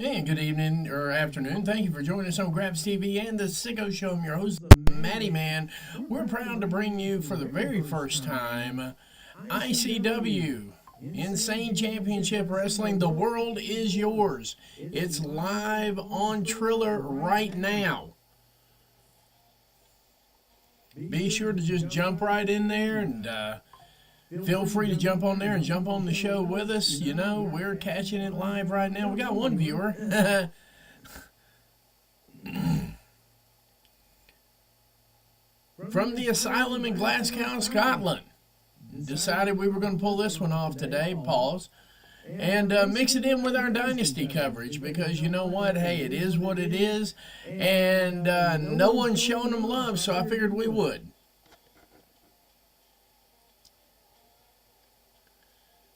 And good evening or afternoon. Thank you for joining us on Grabs TV and the Sicko Show. I'm your host, Matty Man. We're proud to bring you for the very first time ICW Insane Championship Wrestling. The world is yours. It's live on Triller right now. Be sure to just jump right in there and feel free to jump on there and jump on the show with us. You know, we're catching it live right now. We got one viewer. From the asylum in Glasgow, Scotland. Decided we were going to pull this one off today, pause, and mix it in with our Dynasty coverage because you know what? Hey, it is what it is, and no one's showing them love, so I figured we would.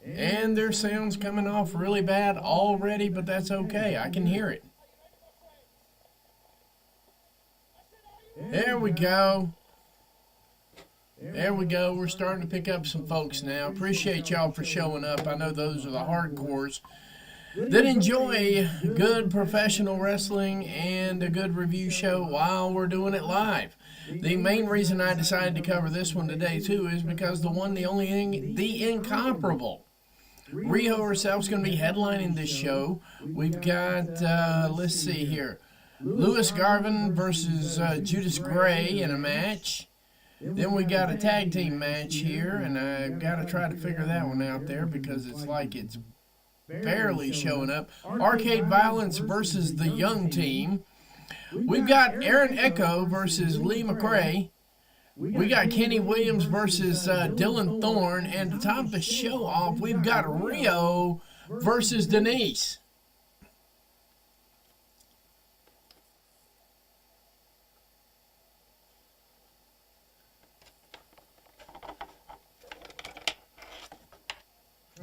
And their sound's coming off really bad already, but that's okay. I can hear it. There we go. There we go. We're starting to pick up some folks now. Appreciate y'all for showing up. I know those are the hardcores that enjoy good professional wrestling and a good review show while we're doing it live. The main reason I decided to cover this one today, too, is because the one, the only thing, the incomparable Riho herself is going to be headlining this show. We've got, let's see here, Lewis Garvin versus Judas Gray in a match. Then we got a tag team match here, and I've got to try to figure that one out there because it's like it's barely showing up. Arcade Violence versus the Young Team. We've got Aaron Echo versus Lee McRae. We got Kenny Williams versus Dylan Thorne, and to top the show off, we've got Riho versus Denise.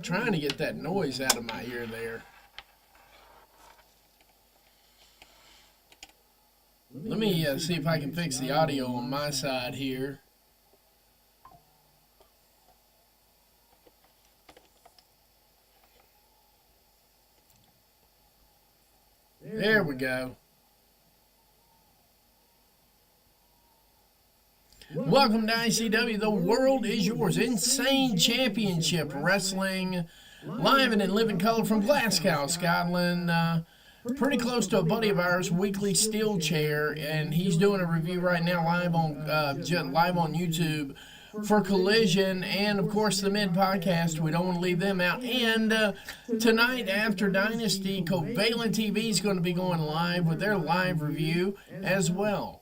Trying to get that noise out of my ear there. Let me see if I can fix the audio on my side here. There we go. Welcome to ICW. The world is yours. Insane Championship Wrestling. Live and in living color from Glasgow, Scotland. Pretty close to a buddy of ours, Weekly Steel Chair, and he's doing a review right now live on YouTube for Collision and, of course, the Mid Podcast. We don't want to leave them out. And tonight after Dynasty, Covalent TV is going to be going live with their live review as well.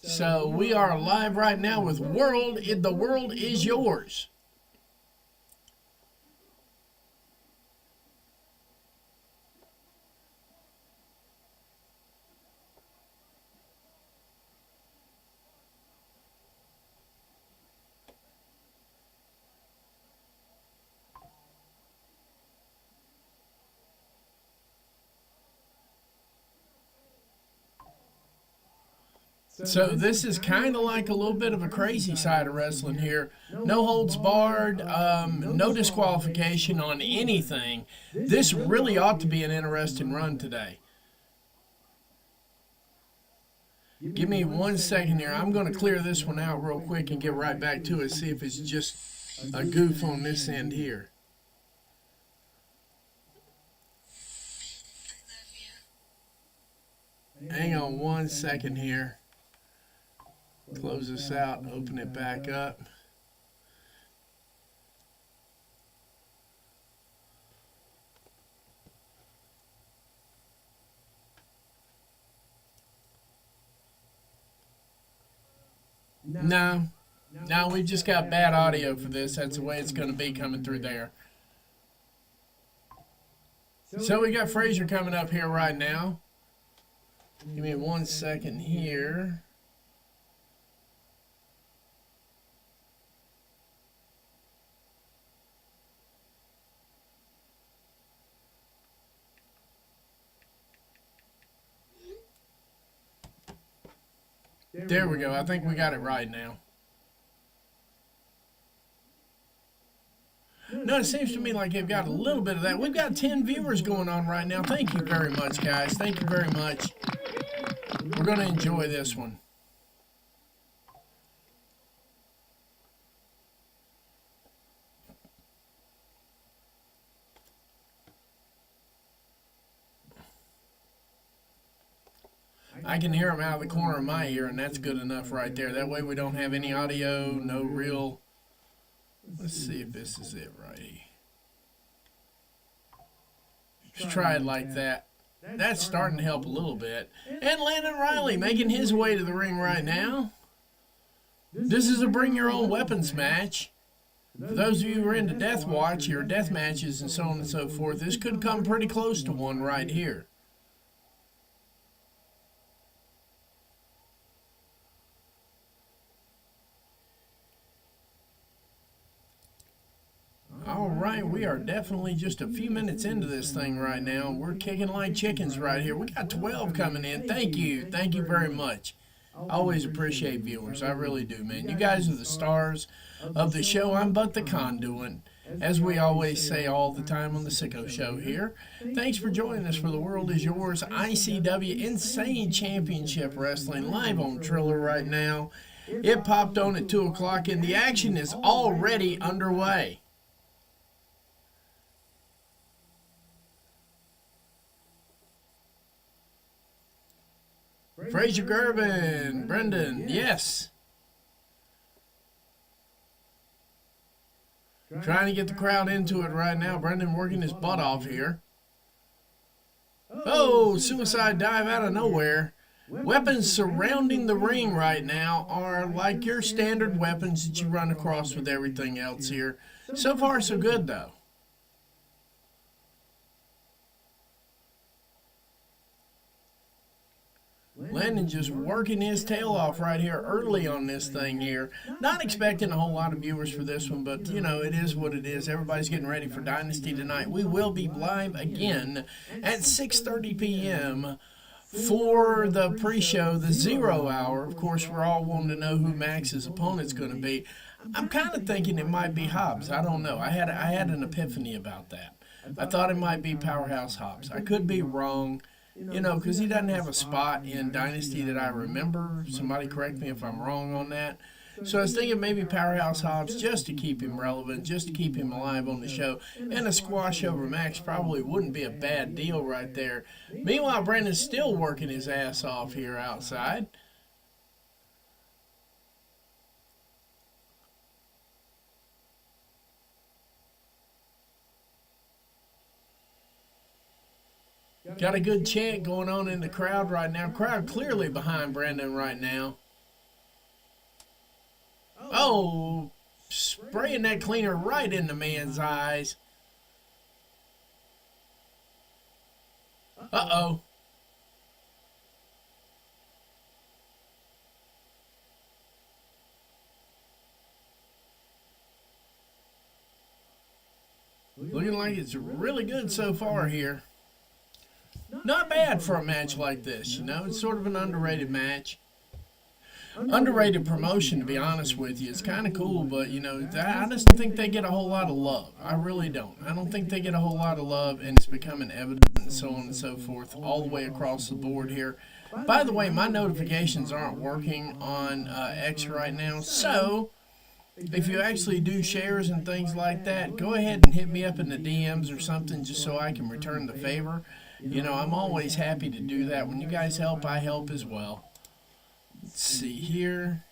So we are live right now with The World Is Yours. So this is kind of like a little bit of a crazy side of wrestling here. No holds barred, no disqualification on anything. This really ought to be an interesting run today. Give me 1 second here. I'm going to clear this one out real quick and get right back to it. See if it's just a goof on this end here. Hang on 1 second here. Close this out and open it back up. No, we've just got bad audio for this. That's the way it's going to be coming through there. So we got Frazier coming up here right now. Give me 1 second here. There we go. I think we got it right now. No, it seems to me like they've got a little bit of that. We've got 10 viewers going on right now. Thank you very much, guys. Thank you very much. We're going to enjoy this one. I can hear them out of the corner of my ear, and that's good enough right there. That way we don't have any audio, no real... Let's see if this is it right here. Let's try it like that. That's starting to help a little bit. And Landon Riley making his way to the ring right now. This is a bring your own weapons match. For those of you who are into Death Watch, your death matches and so on and so forth, this could come pretty close to one right here. All right, we are definitely just a few minutes into this thing right now. We're kicking like chickens right here. We got 12 coming in. Thank you. Thank you very much. I always appreciate viewers. I really do, man. You guys are the stars of the show. I'm but the conduit, as we always say all the time on the Sicko Show here. Thanks for joining us for The World Is Yours ICW Insane Championship Wrestling live on Triller right now. It popped on at 2 o'clock, and the action is already underway. Frazier Gervin, Brendan, yes. Trying to get the crowd into it right now. Brendan working his butt off here. Oh, suicide dive out of nowhere. Weapons surrounding the ring right now are like your standard weapons that you run across with everything else here. So far, so good, though. Landon just working his tail off right here early on this thing here. Not expecting a whole lot of viewers for this one, but, you know, it is what it is. Everybody's getting ready for Dynasty tonight. We will be live again at 6:30 p.m. for the pre-show, the 0 hour. Of course, we're all wanting to know who Max's opponent's going to be. I'm kind of thinking it might be Hobbs. I don't know. I had an epiphany about that. I thought it might be Powerhouse Hobbs. I could be wrong. You know, because he doesn't have a spot in Dynasty that I remember. Somebody correct me if I'm wrong on that. So I was thinking maybe Powerhouse Hobbs just to keep him relevant, just to keep him alive on the show. And a squash over Max probably wouldn't be a bad deal right there. Meanwhile, Brandon's still working his ass off here outside. Got a good chant going on in the crowd right now. Crowd clearly behind Brandon right now. Oh, spraying that cleaner right in the man's eyes. Uh-oh. Looking like it's really good so far here. Not bad for a match like this, you know. It's sort of an underrated match. Underrated promotion, to be honest with you. It's kind of cool, but, you know, I just don't think they get a whole lot of love. I really don't. I don't think they get a whole lot of love, and it's becoming evident and so on and so forth all the way across the board here. By the way, my notifications aren't working on X right now, so if you actually do shares and things like that, go ahead and hit me up in the DMs or something just so I can return the favor. You know, I'm always happy to do that. When you guys help, I help as well. Let's see here.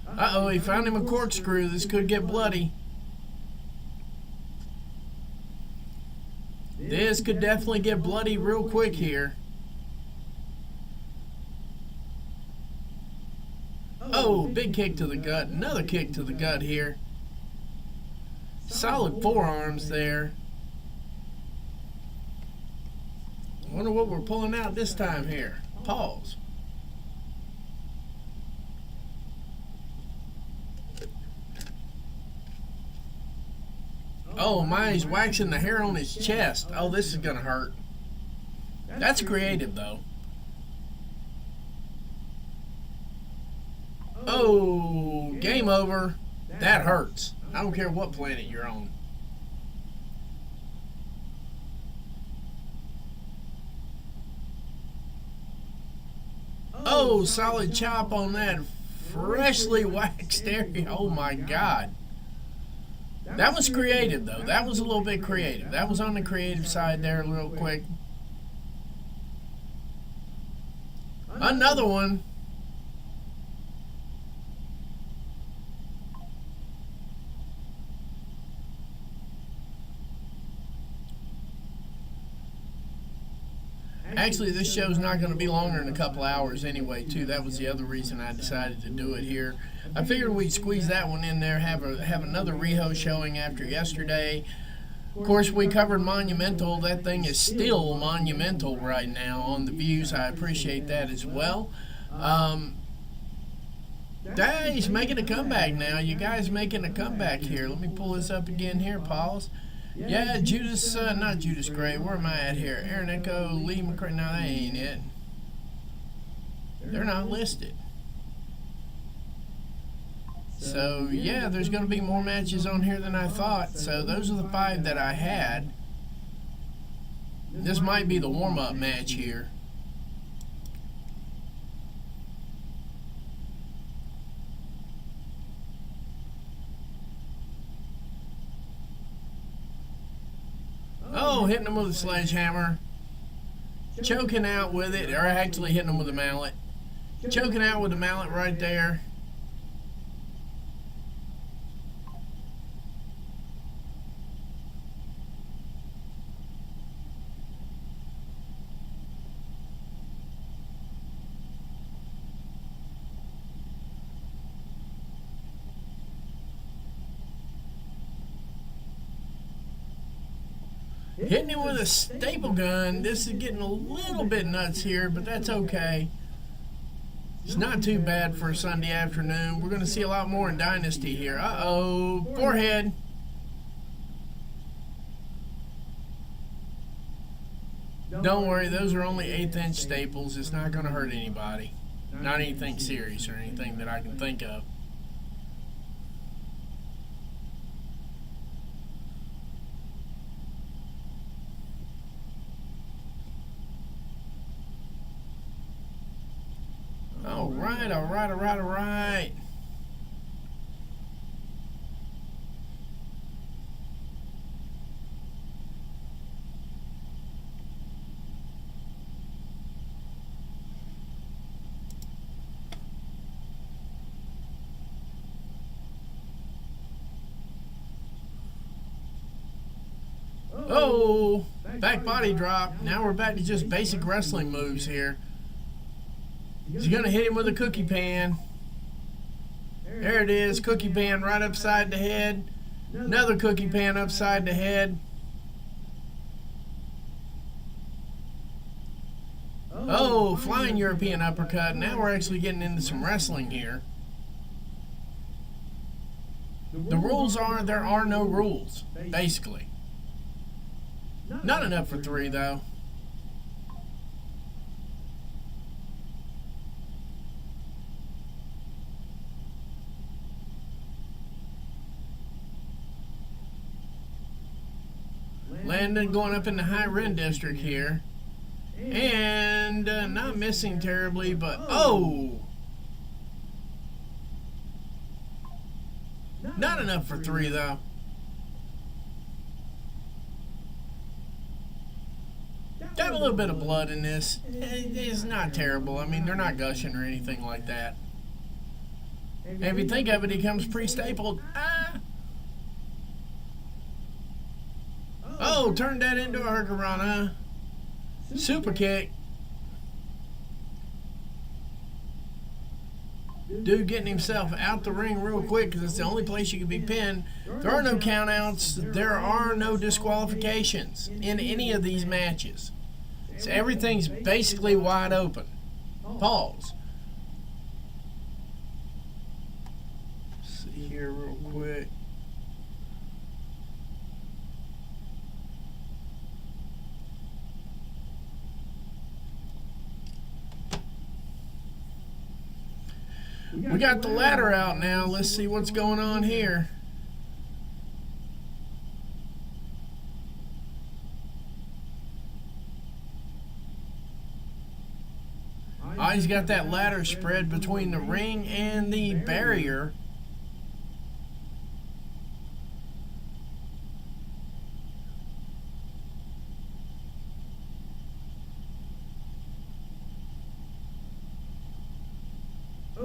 Uh-oh, he found him a corkscrew. This could get bloody. This could definitely get bloody real quick here. Oh, big kick to the gut. Another kick to the gut here. Solid forearms there. I wonder what we're pulling out this time here. Pause. Oh my, he's waxing the hair on his chest. Oh, this is going to hurt. That's creative, though. Oh, game over. That hurts. I don't care what planet you're on. Oh, solid chop on that freshly waxed area. Oh my God. That was creative, though. That was a little bit creative. That was on the creative side there, real quick. Another one. Actually, this show's not going to be longer than a couple hours anyway, too. That was the other reason I decided to do it here. I figured we'd squeeze that one in there, have another Riho showing after yesterday. Of course, we covered Monumental. That thing is still monumental right now on the views. I appreciate that as well. He's making a comeback now. You guys making a comeback here. Let me pull this up again here, pause. Yeah, Judas, not Judas Gray. Where am I at here? Aaron Echo, Lee McCray. No, that ain't it. They're not listed. So, yeah, there's going to be more matches on here than I thought. So, those are the 5 that I had. This might be the warm-up match here. Oh, hitting him with a sledgehammer. Choking out with it, or actually hitting him with a mallet. Choking out with a mallet right there. Hitting him with a staple gun. This is getting a little bit nuts here, but that's okay. It's not too bad for a Sunday afternoon. We're going to see a lot more in Dynasty here. Uh-oh. Forehead. Don't worry, those are only 1/8-inch staples. It's not going to hurt anybody. Not anything serious or anything that I can think of. All right, all right, all right, all right. Oh, back body drop. Now we're back to just basic wrestling moves here. He's going to hit him with a cookie pan. There it is, cookie pan right upside the head. Another cookie pan upside the head. Oh, flying European uppercut. Now we're actually getting into some wrestling here. The rules are there are no rules, basically. Not enough for 3, though. Landon going up in the high Ren district here. And not missing terribly, but oh! Not enough for 3, though. Got a little bit of blood in this. It's not terrible. I mean, they're not gushing or anything like that. And if you think of it, he comes pre-stapled. Ah! Oh, turned that into a hurricanrana. Super kick. Dude getting himself out the ring real quick because it's the only place you can be pinned. There are no countouts. There are no disqualifications in any of these matches. So everything's basically wide open. Pause. Let's see here real quick. We got the ladder out now. Let's see what's going on here. He's got that ladder spread between the ring and the barrier.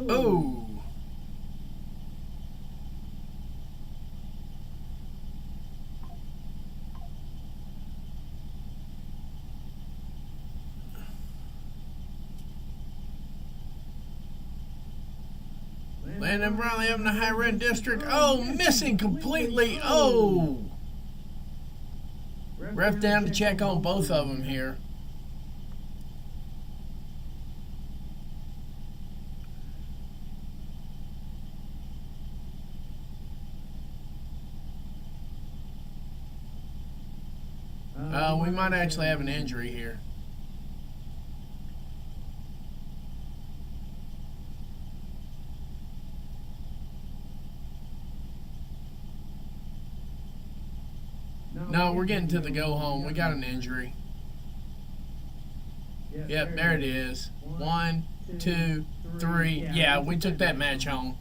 Oh. Landon Briley up in the high red district. Oh, missing completely. Oh. Ref down to check on both of them here. We might actually have an injury here. No, we're getting to the go home. We got an injury. Yep, there it is. 1, 2, 3. Yeah, we took that match home.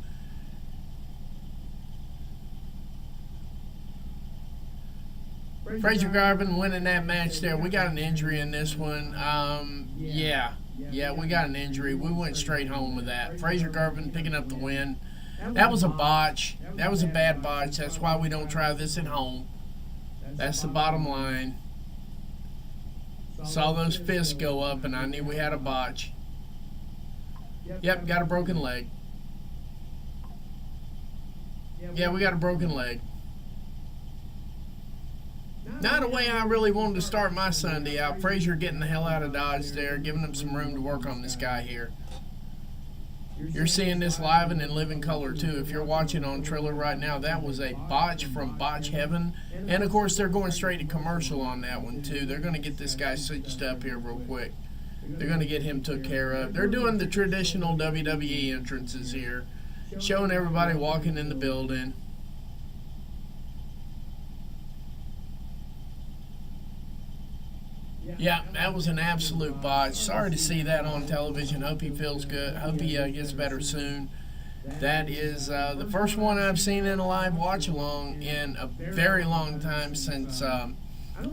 Fraser Garvin winning that match there. We got an injury in this one. Yeah, we got an injury. We went straight home with that. Fraser Garvin picking up the win. That was a botch. That was a bad botch. That's why we don't try this at home. That's the bottom line. Saw those fists go up, and I knew we had a botch. Yep, got a broken leg. Yeah, we got a broken leg. Not the way I really wanted to start my Sunday out. Fraser getting the hell out of Dodge there, giving him some room to work on this guy here. You're seeing this live and in living color too. If you're watching on Triller right now, that was a botch from Botch Heaven. And of course, they're going straight to commercial on that one too. They're going to get this guy stitched up here real quick. They're going to get him took care of. They're doing the traditional WWE entrances here, showing everybody walking in the building. Yeah, that was an absolute botch. Sorry to see that on television. Hope he feels good. Hope he gets better soon. That is the first one I've seen in a live watch-along in a very long time since... I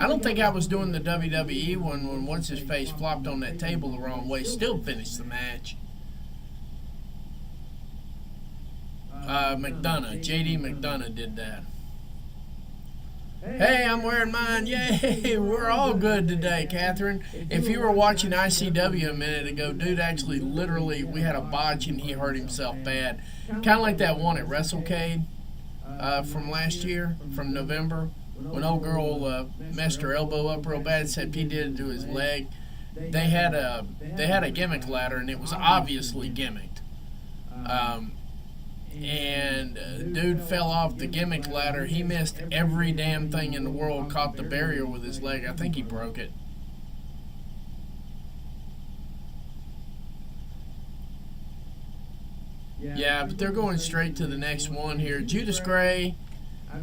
don't think I was doing the WWE one when What's-His-Face flopped on that table the wrong way. Still finished the match. McDonough. J.D. McDonough did that. Hey, I'm wearing mine. Yay, we're all good today, Catherine. If you were watching ICW a minute ago, dude, actually, literally, we had a botch and he hurt himself bad. Kind of like that one at WrestleCade from last year, from November, when old girl messed her elbow up real bad, said he did it to his leg. They had a gimmick ladder, and it was obviously gimmicked. And dude fell off the gimmick ladder. He missed every damn thing in the world, caught the barrier with his leg. I think he broke it. Yeah, but they're going straight to the next one here. Judas Gray,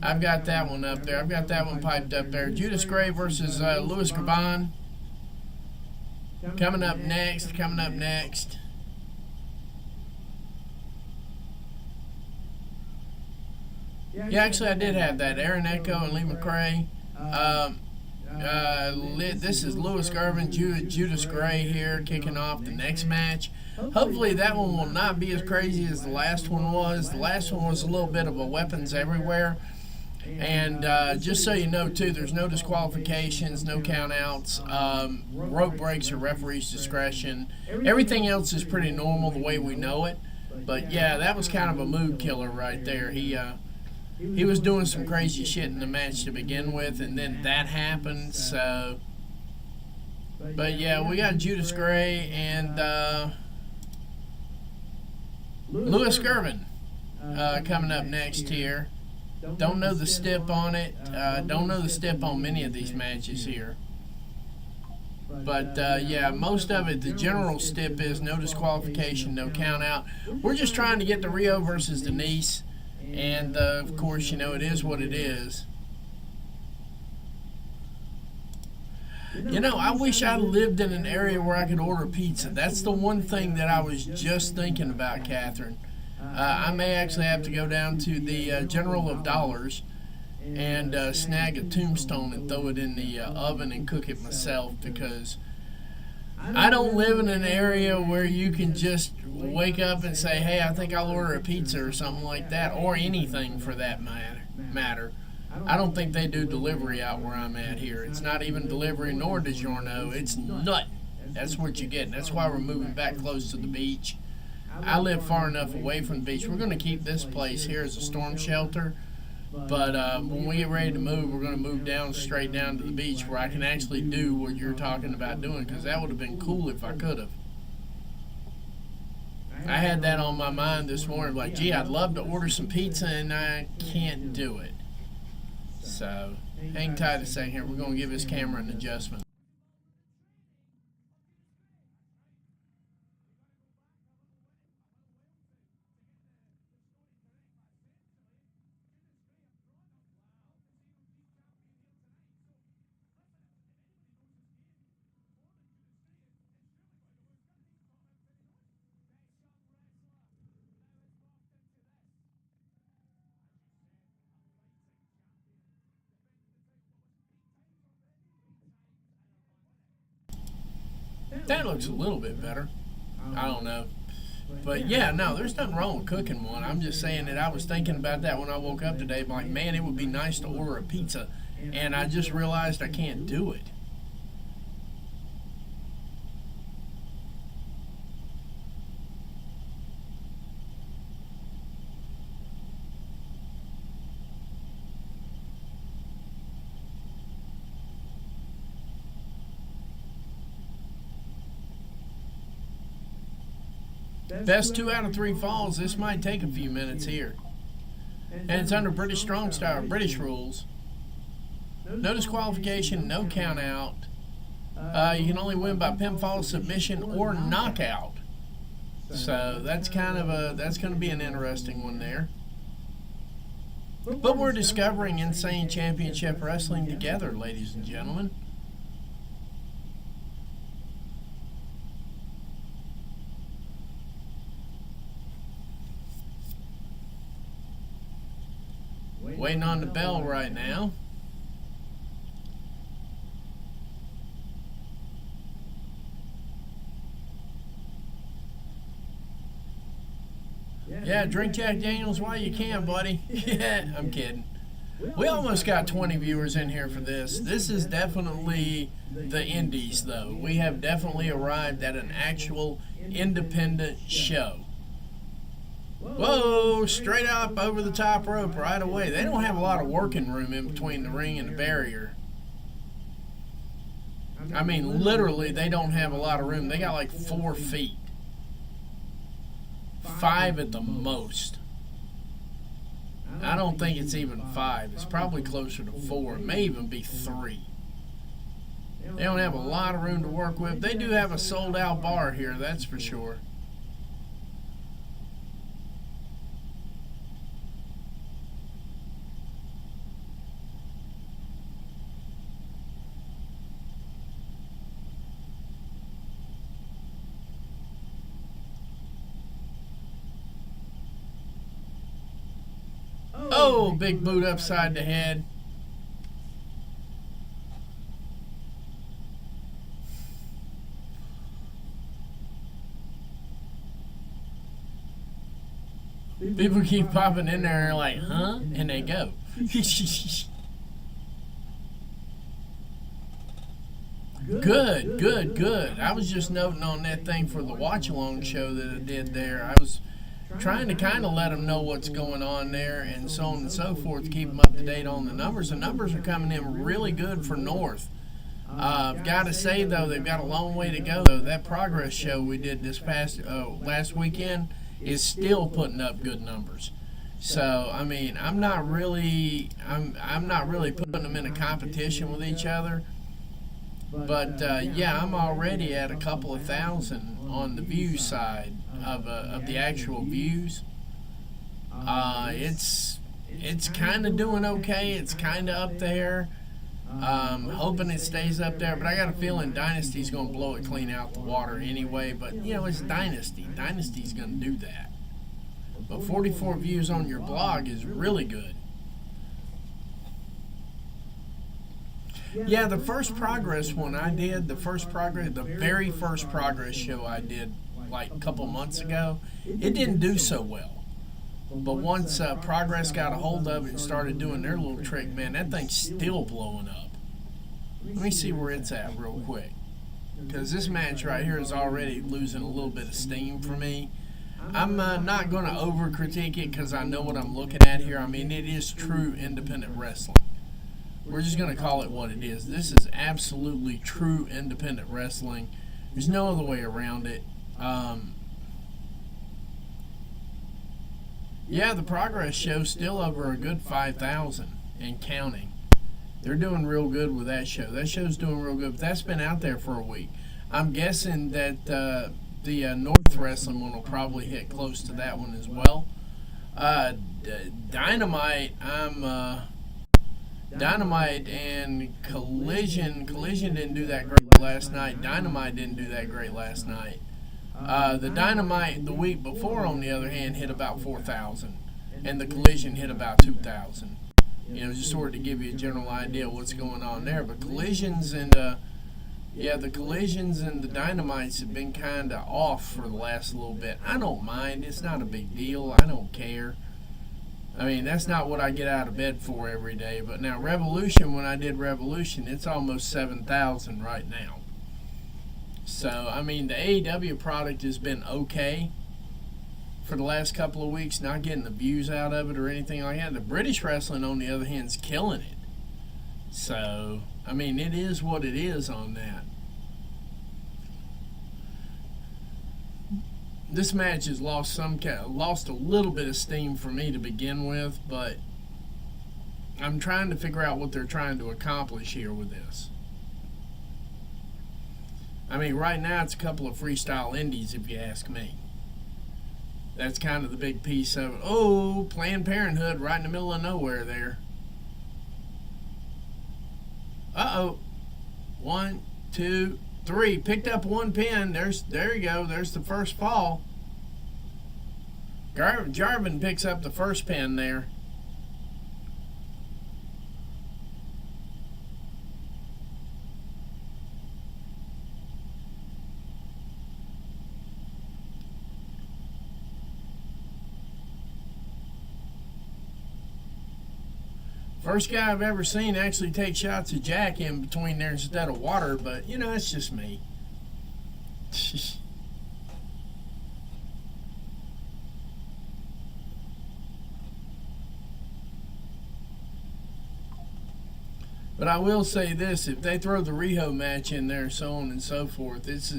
I've got that one up there. I've got that one piped up there. Judas Gray versus Louis Graban. Coming up next. Yeah, actually, I did have that. Aaron Echo and Lee McRae. This is Louis Garvin, Judas Gray here, kicking off the next match. Hopefully, that one will not be as crazy as the last one was. The last one was a little bit of a weapons everywhere. And just so you know, too, there's no disqualifications, no countouts. Rope breaks are referee's discretion. Everything else is pretty normal the way we know it. But, yeah, that was kind of a mood killer right there. He was doing some crazy shit in the match to begin with, and then that happened, so... But, yeah, we got Judas Gray and Louis Garvin coming up next here. Don't know the stip on it. Don't know the stip on many of these matches here. But yeah, most of it, the general stip is no disqualification, no count out. We're just trying to get the Rio versus Denise, and of course, you know, it is what it is. You know, I wish I lived in an area where I could order pizza. That's the one thing that I was just thinking about, Catherine. I may actually have to go down to the General of Dollars and snag a tombstone and throw it in the oven and cook it myself, because I don't live in an area where you can just wake up and say, hey, I think I'll order a pizza or something like that, or anything for that matter. I don't think they do delivery out where I'm at here. It's not even delivery nor DiGiorno. It's nothing. That's what you get. That's why we're moving back close to the beach. I live far enough away from the beach. We're going to keep this place here as a storm shelter. But when we get ready to move, we're going to move down straight down to the beach where I can actually do what you're talking about doing, because that would have been cool if I could have. I had that on my mind this morning, like, gee, I'd love to order some pizza and I can't do it. So, hang tight a second here. We're going to give this camera an adjustment. That looks a little bit better. I don't know. But yeah, no, there's nothing wrong with cooking one. I'm just saying that I was thinking about that when I woke up today. I'm like, man, it would be nice to order a pizza. And I just realized I can't do it. Best 2 out of 3 falls. This might take a few minutes here. And it's under British Strong Style, British rules. No disqualification, no count out. You can only win by pinfall, submission, or knockout. So that's kind of that's going to be an interesting one there. But we're discovering Insane Championship Wrestling together, ladies and gentlemen. Waiting on the bell right now. Yeah, drink Jack Daniels while you can, buddy. Yeah, I'm kidding. We almost got 20 viewers in here for this. This is definitely the indies, though. We have definitely arrived at an actual independent show. Whoa, straight up over the top rope right away. They don't have a lot of working room in between the ring and the barrier. I mean, literally, they don't have a lot of room. They got like 4 feet. 5 at the most. I don't think it's even 5. It's probably closer to 4. It may even be 3. They don't have a lot of room to work with. They do have a sold-out bar here, that's for sure. Oh, big boot upside the head. People keep popping in there and they're like, huh? And they go. Good, good, good. I was just noting on that thing for the watch-along show that I did there. I was trying to kind of let them know what's going on there and so on and so forth, to keep them up to date on the numbers. The numbers are coming in really good for North. I've got to say, though, they've got a long way to go. That Progress show we did this past last weekend is still putting up good numbers. So, I mean, I'm not really putting them in a competition with each other. But yeah, I'm already at a couple of thousand on the view side of the actual views. It's kind of doing okay. It's kind of up there. Hoping it stays up there, but I got a feeling Dynasty's going to blow it clean out the water anyway. But you know, it's Dynasty. Dynasty's going to do that. But 44 views on your blog is really good. Yeah, the first progress one I did, the very first progress show I did like a couple months ago, it didn't do so well. But once Progress got a hold of it and started doing their little trick, man, that thing's still blowing up. Let me see where it's at real quick. Because this match right here is already losing a little bit of steam for me. I'm not going to over-critique it because I know what I'm looking at here. I mean, it is true independent wrestling. We're just going to call it what it is. This is absolutely true independent wrestling. There's no other way around it. Yeah, the Progress show's still over a good 5,000 and counting. They're doing real good with that show. That show's doing real good, but that's been out there for a week. I'm guessing that the North Wrestling one will probably hit close to that one as well. Dynamite, Dynamite and Collision didn't do that great last night. Dynamite didn't do that great last night. The Dynamite the week before, on the other hand, hit about 4,000, and the Collision hit about 2,000. You know, just sort of to give you a general idea of what's going on there. But Collisions and the Collisions and the Dynamites have been kind of off for the last little bit. I don't mind. It's not a big deal. I don't care. I mean, that's not what I get out of bed for every day. But now Revolution, when I did Revolution, it's almost 7,000 right now. So, I mean, the AEW product has been okay for the last couple of weeks, not getting the views out of it or anything like that. The British wrestling, on the other hand, is killing it. So, I mean, it is what it is on that. This match has lost a little bit of steam for me to begin with, but I'm trying to figure out what they're trying to accomplish here with this. I mean, right now it's a couple of freestyle indies, if you ask me. That's kind of the big piece of it. Oh, Planned Parenthood right in the middle of nowhere there. Uh-oh. 1, 2, 3. Picked up one pin. There you go. There's the first fall. Jarvin picks up the first pin there. First guy I've ever seen actually take shots of Jack in between there instead of water, but, you know, that's just me. But I will say this, if they throw the Riho match in there, so on and so forth, this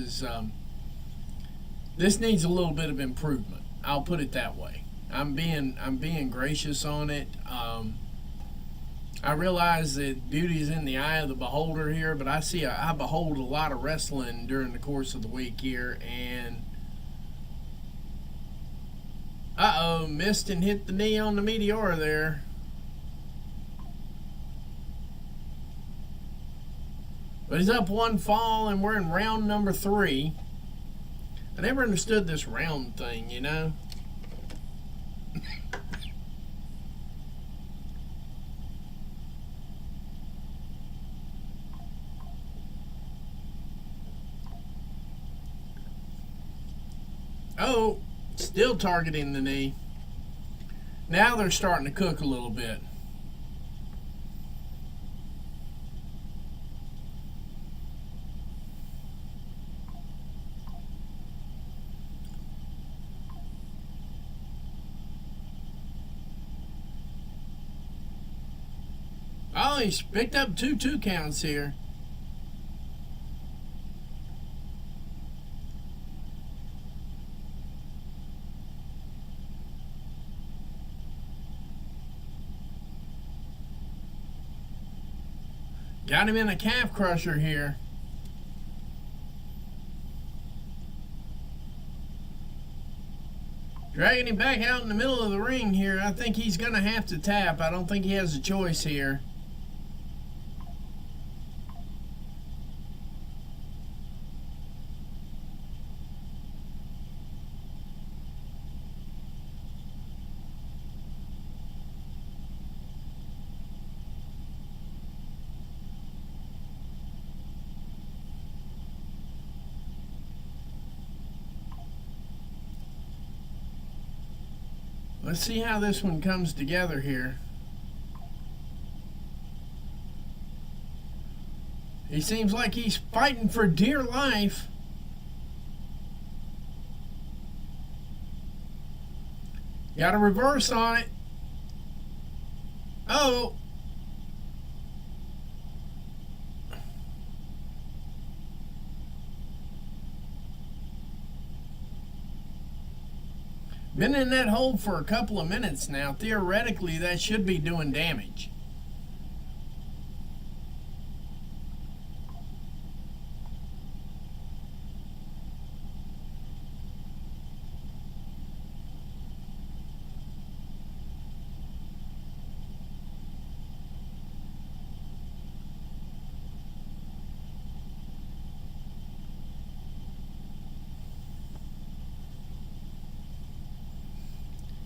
needs a little bit of improvement. I'll put it that way. I'm being gracious on it. I realize that beauty is in the eye of the beholder here, but I behold a lot of wrestling during the course of the week here, and missed and hit the knee on the Meteora there. But he's up one fall, and we're in round number 3. I never understood this round thing, you know. Oh, still targeting the knee. Now they're starting to cook a little bit. Oh, he's picked up 2 counts here. Got him in a calf crusher here. Dragging him back out in the middle of the ring here. I think he's going to have to tap. I don't think he has a choice here. Let's see how this one comes together here. He seems like he's fighting for dear life. Got a reverse on it. Oh. Been in that hold for a couple of minutes now. Theoretically, that should be doing damage.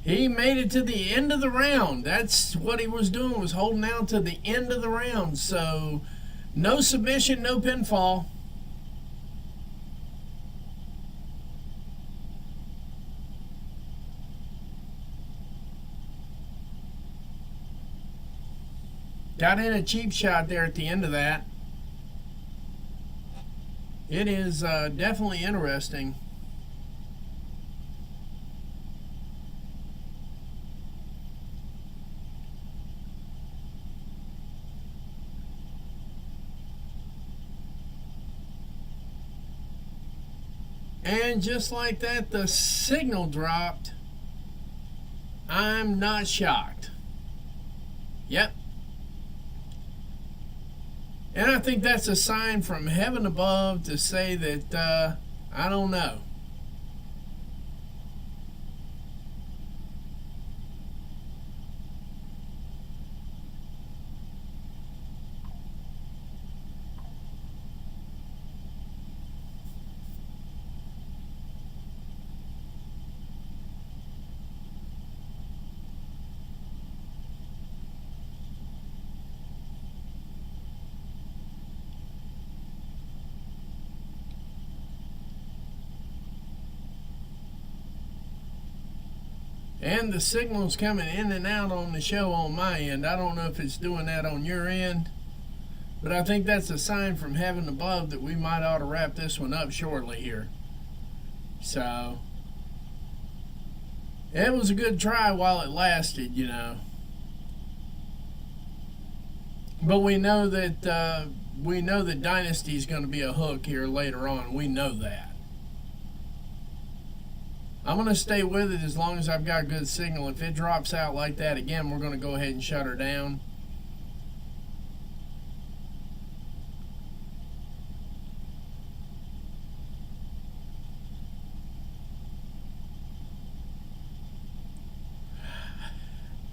He made it to the end of the round. That's what he was doing, was holding out to the end of the round. So, no submission, no pinfall. Got in a cheap shot there at the end of that. It is definitely interesting. And just like that, the signal dropped. I'm not shocked. Yep. And I think that's a sign from heaven above to say that, I don't know. And the signal's coming in and out on the show on my end. I don't know if it's doing that on your end, but I think that's a sign from heaven above that we might ought to wrap this one up shortly here. So, it was a good try while it lasted, you know. But we know that Dynasty is going to be a hook here later on. We know that. I'm going to stay with it as long as I've got good signal. If it drops out like that again, we're going to go ahead and shut her down.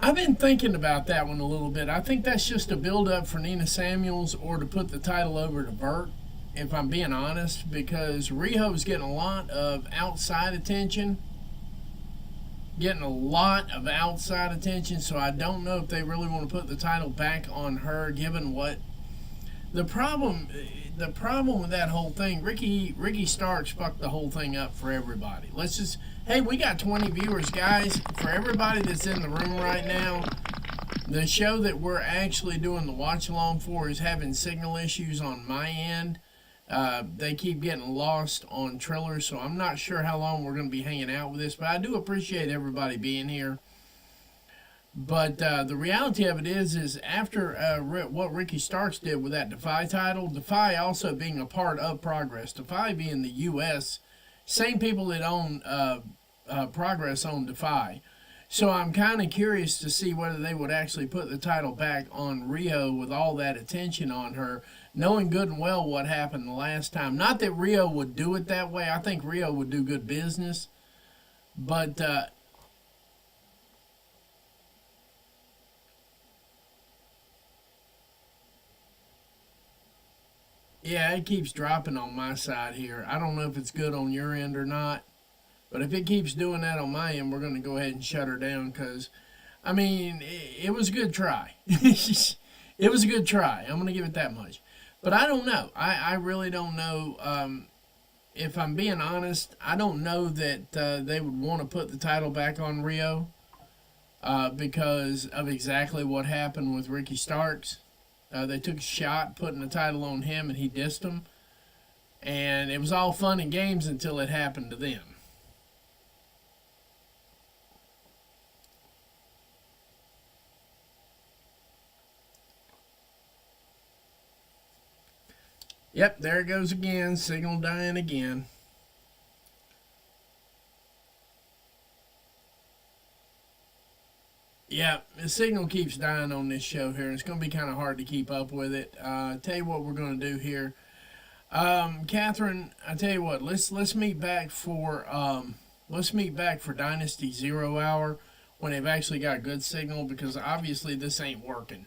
I've been thinking about that one a little bit. I think that's just a build-up for Nina Samuels or to put the title over to Burt, if I'm being honest, because Riho's getting a lot of outside attention. So I don't know if they really want to put the title back on her, given what the problem with that whole thing. Ricky Starks fucked the whole thing up for everybody. Hey, we got 20 viewers, guys. For everybody that's in the room right now, the show that we're actually doing the watch along for is having signal issues on my end. They keep getting lost on Triller, so I'm not sure how long we're going to be hanging out with this, but I do appreciate everybody being here. But the reality of it is after what Ricky Starks did with that Defy title, Defy also being a part of Progress, Defy being the U.S., same people that own Progress own Defy. So I'm kind of curious to see whether they would actually put the title back on Riho with all that attention on her, knowing good and well what happened the last time. Not that Riho would do it that way. I think Riho would do good business. But Yeah, it keeps dropping on my side here. I don't know if it's good on your end or not, but if it keeps doing that on my end, we're going to go ahead and shut her down because, I mean, it was a good try. It was a good try. I'm going to give it that much. But I don't know. I really don't know. If I'm being honest, I don't know that they would want to put the title back on Rio because of exactly what happened with Ricky Starks. They took a shot putting the title on him and he dissed them. And it was all fun and games until it happened to them. Yep, there it goes again. Signal dying again. Yeah, the signal keeps dying on this show here. It's going to be kind of hard to keep up with it. Tell you what we're going to do here. Catherine, I tell you what, let's meet back for Dynasty 0 Hour when they've actually got good signal because obviously this ain't working.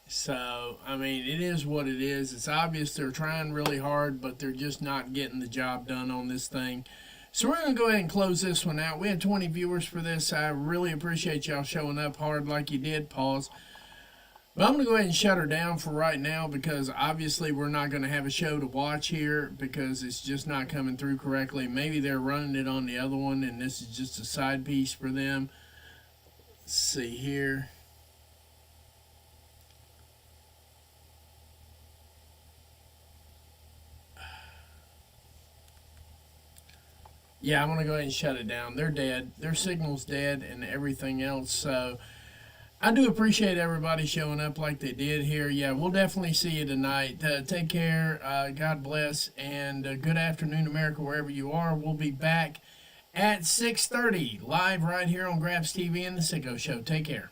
So, I mean, it is what it is. It's obvious they're trying really hard, but they're just not getting the job done on this thing. So we're going to go ahead and close this one out. We had 20 viewers for this. I really appreciate y'all showing up hard like you did. Pause. But I'm going to go ahead and shut her down for right now because obviously we're not going to have a show to watch here because it's just not coming through correctly. Maybe they're running it on the other one and this is just a side piece for them. Let's see here. Yeah, I'm going to go ahead and shut it down. They're dead. Their signal's dead and everything else. So I do appreciate everybody showing up like they did here. Yeah, we'll definitely see you tonight. Take care. God bless. And good afternoon, America, wherever you are. We'll be back at 6:30 live right here on Grabs TV and The Sicko Show. Take care.